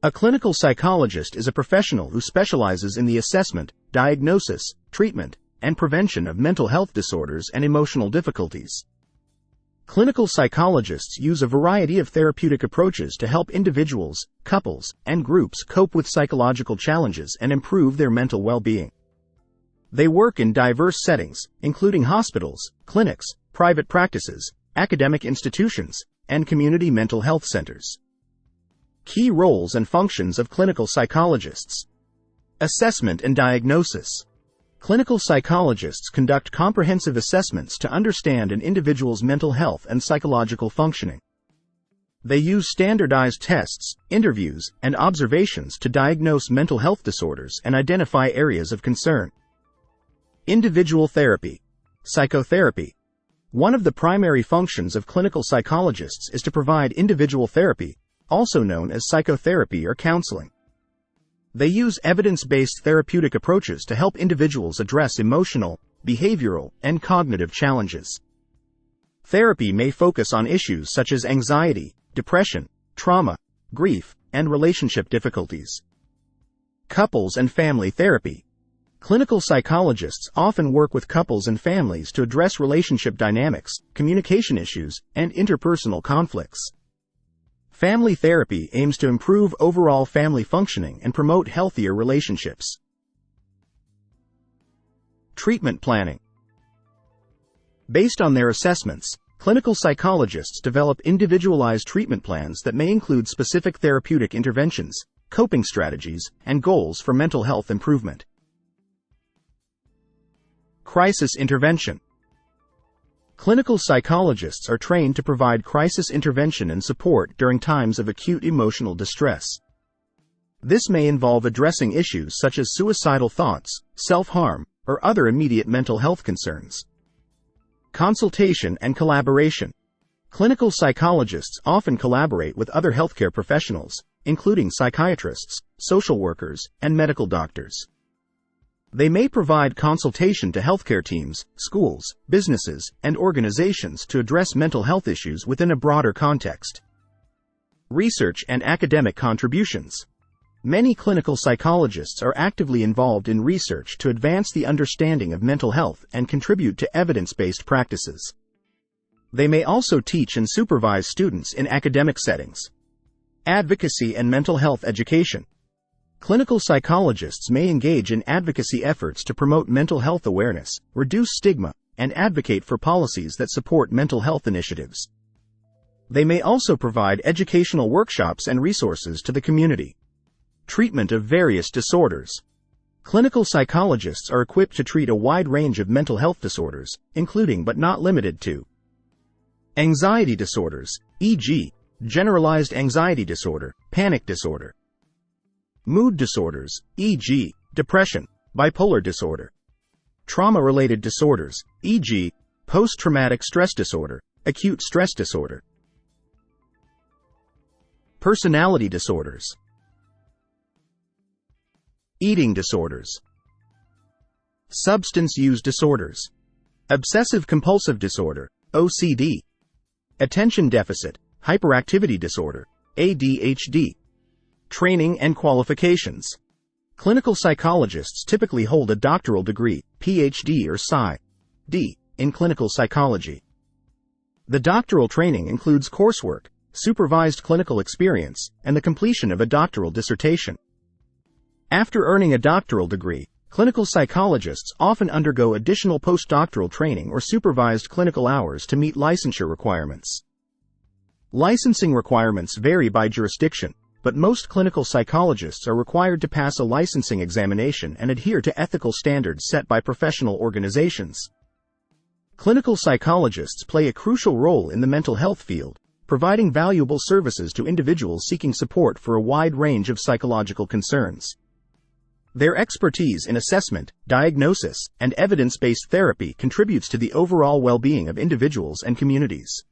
A clinical psychologist is a professional who specializes in the assessment, diagnosis, treatment, and prevention of mental health disorders and emotional difficulties. Clinical psychologists use a variety of therapeutic approaches to help individuals, couples, and groups cope with psychological challenges and improve their mental well-being. They work in diverse settings, including hospitals, clinics, private practices, academic institutions, and community mental health centers. Key roles and functions of clinical psychologists. Assessment and diagnosis. Clinical psychologists conduct comprehensive assessments to understand an individual's mental health and psychological functioning. They use standardized tests, interviews, and observations to diagnose mental health disorders and identify areas of concern. Individual therapy. Psychotherapy. One of the primary functions of clinical psychologists is to provide individual therapy, also known as psychotherapy or counseling. They use evidence-based therapeutic approaches to help individuals address emotional, behavioral, and cognitive challenges. Therapy may focus on issues such as anxiety, depression, trauma, grief, and relationship difficulties. Couples and family therapy. Clinical psychologists often work with couples and families to address relationship dynamics, communication issues, and interpersonal conflicts. Family therapy aims to improve overall family functioning and promote healthier relationships. Treatment planning. Based on their assessments, clinical psychologists develop individualized treatment plans that may include specific therapeutic interventions, coping strategies, and goals for mental health improvement. Crisis intervention. Clinical psychologists are trained to provide crisis intervention and support during times of acute emotional distress. This may involve addressing issues such as suicidal thoughts, self-harm, or other immediate mental health concerns. Consultation and collaboration. Clinical psychologists often collaborate with other healthcare professionals, including psychiatrists, social workers, and medical doctors. They may provide consultation to healthcare teams, schools, businesses, and organizations to address mental health issues within a broader context. Research and academic contributions. Many clinical psychologists are actively involved in research to advance the understanding of mental health and contribute to evidence-based practices. They may also teach and supervise students in academic settings. Advocacy and mental health education. Clinical psychologists may engage in advocacy efforts to promote mental health awareness, reduce stigma, and advocate for policies that support mental health initiatives. They may also provide educational workshops and resources to the community. Treatment of various disorders. Clinical psychologists are equipped to treat a wide range of mental health disorders, including but not limited to anxiety disorders, e.g., generalized anxiety disorder, panic disorder. Mood disorders, e.g., depression, bipolar disorder. Trauma-related disorders, e.g., post-traumatic stress disorder, acute stress disorder. Personality disorders. Eating disorders. Substance use disorders. Obsessive-compulsive disorder, OCD. Attention deficit, hyperactivity disorder, ADHD. Training and qualifications. Clinical psychologists typically hold a doctoral degree, PhD or Psy.D., in clinical psychology. The doctoral training includes coursework, supervised clinical experience, and the completion of a doctoral dissertation. After earning a doctoral degree, clinical psychologists often undergo additional postdoctoral training or supervised clinical hours to meet licensure requirements. Licensing requirements vary by jurisdiction, but most clinical psychologists are required to pass a licensing examination and adhere to ethical standards set by professional organizations. Clinical psychologists play a crucial role in the mental health field, providing valuable services to individuals seeking support for a wide range of psychological concerns. Their expertise in assessment, diagnosis, and evidence-based therapy contributes to the overall well-being of individuals and communities.